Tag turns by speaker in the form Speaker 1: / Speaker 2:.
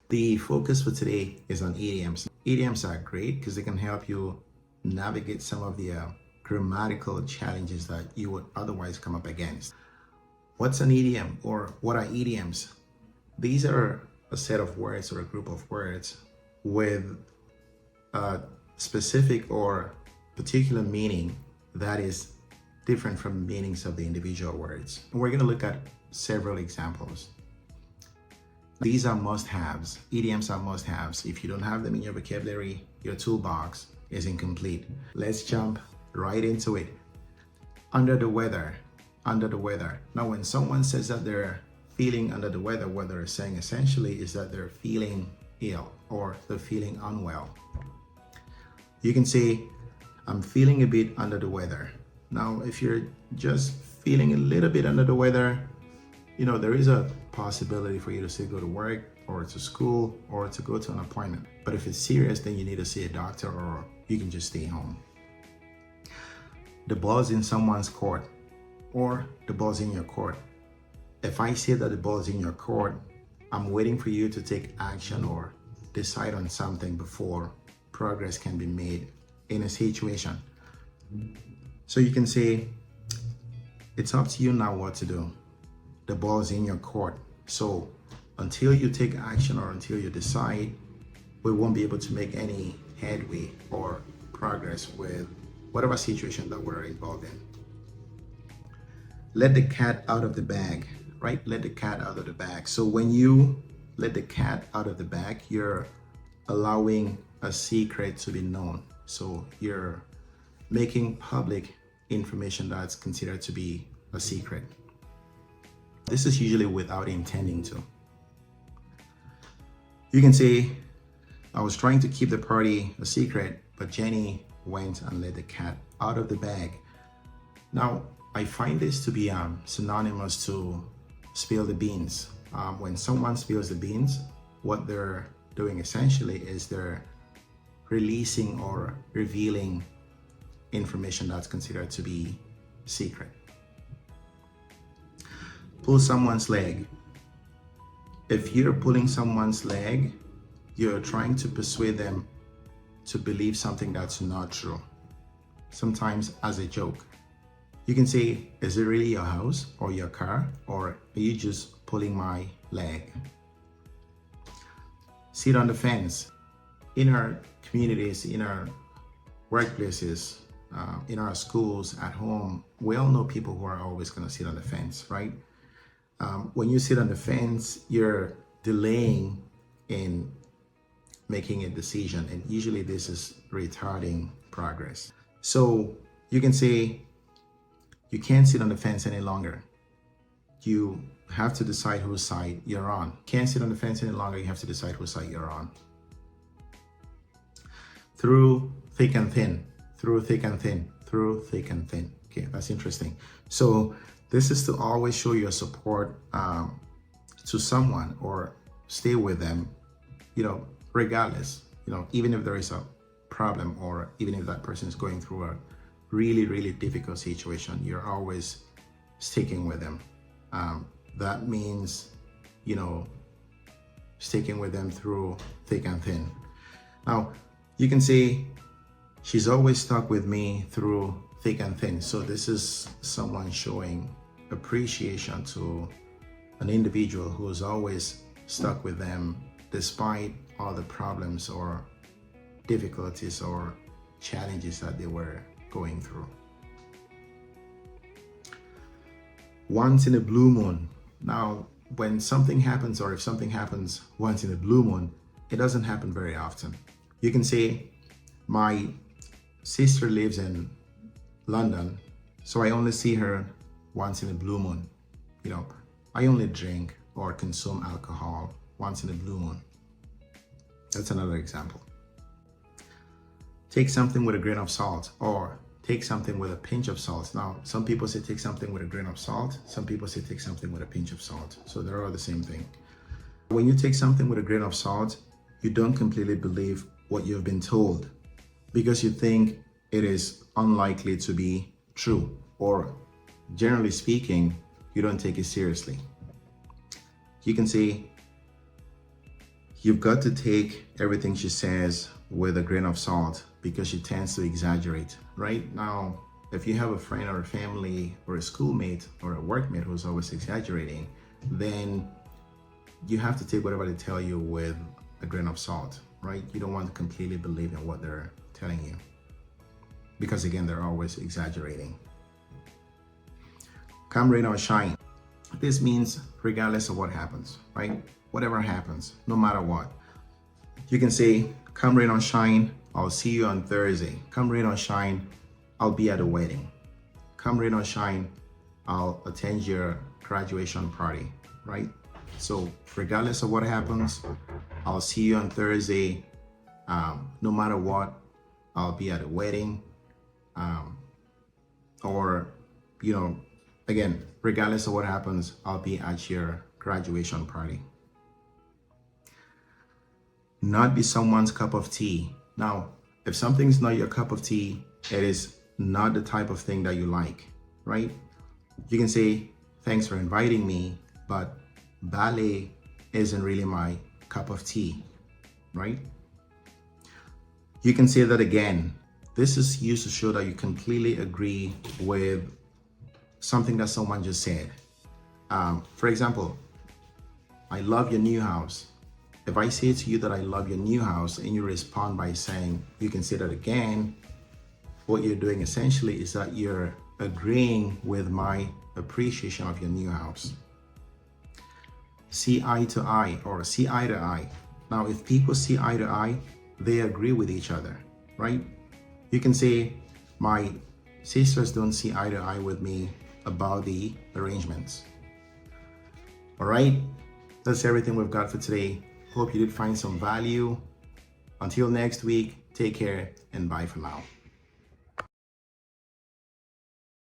Speaker 1: The focus for today is on idioms. Idioms are great because they can help you navigate some of the grammatical challenges that you would otherwise come up against. What's an idiom, or what are idioms? These are a set of words or a group of words with a specific or particular meaning that is different from the meanings of the individual words. And we're going to look at several examples. These are must-haves. Idioms are must-haves. If you don't have them in your vocabulary, your toolbox is incomplete. Let's jump right into it. Under the weather. Under the weather. Now, when someone says that they're feeling under the weather, what they're saying essentially is that they're feeling ill or they're feeling unwell. You can say, I'm feeling a bit under the weather. Now, if you're just feeling a little bit under the weather, there is a possibility for you to still go to work or to school or to go to an appointment. But if it's serious, then you need to see a doctor or you can just stay home. The ball's in someone's court or the ball's in your court. If I say that the ball's in your court, I'm waiting for you to take action or decide on something before progress can be made in a situation. So you can say, it's up to you now what to do. The ball's in your court. So until you take action or until you decide, we won't be able to make any headway or progress with whatever situation that we're involved in. Let the cat out of the bag, right? Let the cat out of the bag. So when you let the cat out of the bag, you're allowing a secret to be known. So you're making public information that's considered to be a secret. This is usually without intending to. You can say, I was trying to keep the party a secret, but Jenny went and let the cat out of the bag. Now, I find this to be synonymous to spill the beans. When someone spills the beans, what they're doing essentially is they're releasing or revealing information that's considered to be secret. Pull someone's leg. If you're pulling someone's leg, you're trying to persuade them to believe something that's not true, sometimes as a joke. You can say, is it really your house or your car, or are you just pulling my leg? Sit on the fence. In our communities, in our workplaces, in our schools, at home, we all know people who are always going to sit on the fence, right? When you sit on the fence, you're delaying in making a decision, and usually this is retarding progress. So you can say, you can't sit on the fence any longer. You have to decide whose side you're on. Can't sit on the fence any longer, you have to decide whose side you're on. Through thick and thin, through thick and thin, through thick and thin. Okay, that's interesting. So this is to always show your support to someone or stay with them, regardless, even if there is a problem or even if that person is going through a really, really difficult situation, you're always sticking with them. That means, sticking with them through thick and thin. Now, you can say, she's always stuck with me through thick and thin. So this is someone showing appreciation to an individual who is always stuck with them despite all the problems or difficulties or challenges that they were going through. Once in a blue moon. Now, when something happens or if something happens once in a blue moon, it doesn't happen very often. You can say, my sister lives in London, so I only see her once in a blue moon. I only drink or consume alcohol once in a blue moon. That's another example. Take something with a grain of salt, or take something with a pinch of salt. Now, some people say take something with a grain of salt. Some people say take something with a pinch of salt. So they're all the same thing. When you take something with a grain of salt, you don't completely believe what you've been told because you think it is unlikely to be true, or generally speaking, you don't take it seriously. You can say, You've got to take everything she says with a grain of salt because she tends to exaggerate. Right now, if you have a friend or a family or a schoolmate or a workmate who's always exaggerating, then you have to take whatever they tell you with a grain of salt, right? You don't want to completely believe in what they're telling you because, again, they're always exaggerating. Come rain or shine. This means regardless of what happens, right? Whatever happens, no matter what. You can say, come rain or shine, I'll see you on Thursday. Come rain or shine, I'll be at a wedding. Come rain or shine, I'll attend your graduation party, right? So regardless of what happens, I'll see you on Thursday. No matter what, I'll be at a wedding. Or, again, regardless of what happens, I'll be at your graduation party. Not be someone's cup of tea. Now, if something's not your cup of tea, it is not the type of thing that you like, right? You can say, thanks for inviting me, but ballet isn't really my cup of tea, right? You can say that again. This is used to show that you completely agree with something that someone just said. For example, I love your new house. If I say to you that I love your new house and you respond by saying, you can say that again, what you're doing essentially is that you're agreeing with my appreciation of your new house. See eye to eye or see eye to eye. Now, if people see eye to eye, they agree with each other, right? You can say, my sisters don't see eye to eye with me about the arrangements. All right, that's everything we've got for today. Hope you did find some value. Until next week, take care and bye for now.